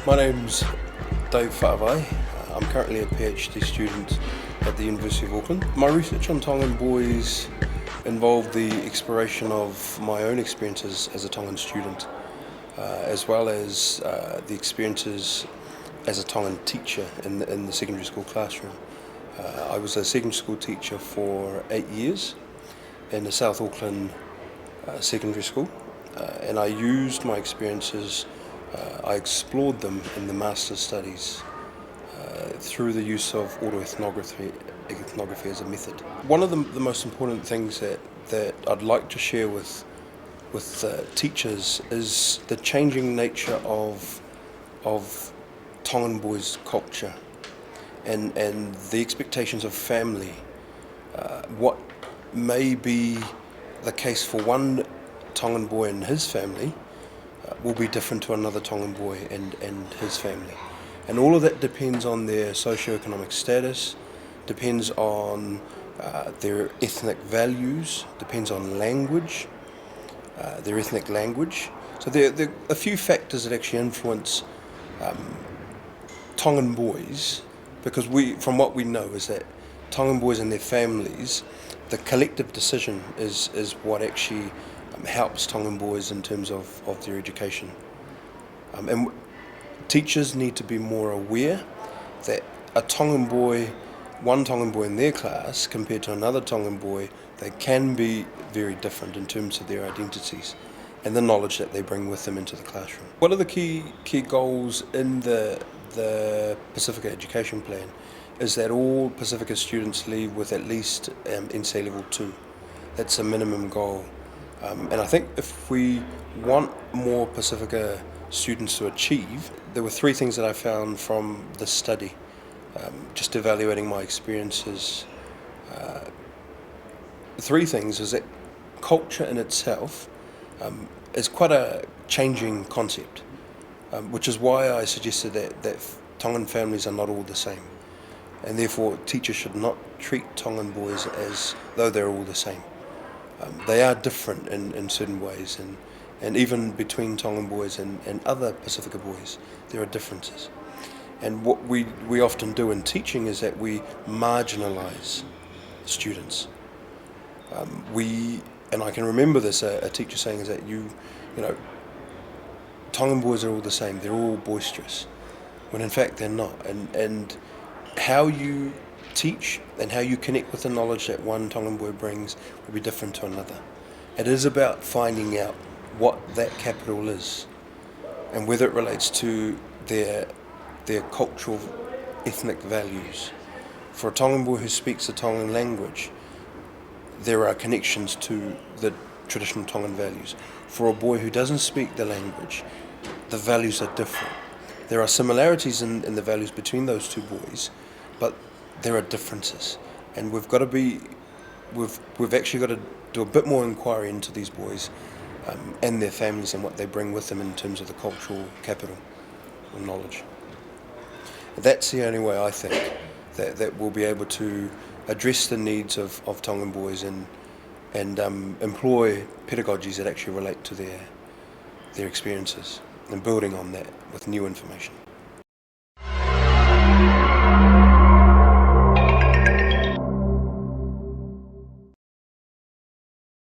My name's Dave Whaavai. I'm currently a PhD student at the University of Auckland. My research on Tongan boys involved the exploration of my own experiences as a Tongan student, as well as the experiences as a Tongan teacher in the secondary school classroom. I was a secondary school teacher for 8 years in the South Auckland secondary school, and I used my experiences, I explored them in the master's studies through the use of autoethnography as a method. One of the most important things that I'd like to share with teachers is the changing nature of Tongan boys' culture and the expectations of family. What may be the case for one Tongan boy and his family will be different to another Tongan boy and his family. And all of that depends on their socioeconomic status, depends on their ethnic values, depends on language, their ethnic language. So there are a few factors that actually influence Tongan boys, because from what we know is that Tongan boys and their families, the collective decision is what actually helps Tongan boys in terms of their education. And teachers need to be more aware that one Tongan boy in their class compared to another Tongan boy, they can be very different in terms of their identities and the knowledge that they bring with them into the classroom. What are the key goals in the Pacifica Education Plan is that all Pacifica students leave with at least NCEA Level 2. That's a minimum goal. And I think if we want more Pacifica students to achieve, there were three things that I found from this study, just evaluating my experiences. Three things is that culture in itself is quite a changing concept, which is why I suggested that Tongan families are not all the same, and therefore teachers should not treat Tongan boys as though they're all the same. They are different in certain ways, and even between Tongan boys and other Pacifica boys, there are differences. And what we often do in teaching is that we marginalise students. And I can remember this, a teacher saying is that you know, Tongan boys are all the same, they're all boisterous, when in fact they're not. And how you teach and how you connect with the knowledge that one Tongan boy brings will be different to another. It is about finding out what that capital is and whether it relates to their cultural ethnic values. For a Tongan boy who speaks the Tongan language, there are connections to the traditional Tongan values. For a boy who doesn't speak the language, the values are different. There are similarities in the values between those two boys, but there are differences, and we've actually got to do a bit more inquiry into these boys and their families and what they bring with them in terms of the cultural capital or knowledge. That's the only way I think that we'll be able to address the needs of Tongan boys and employ pedagogies that actually relate to their experiences and building on that with new information.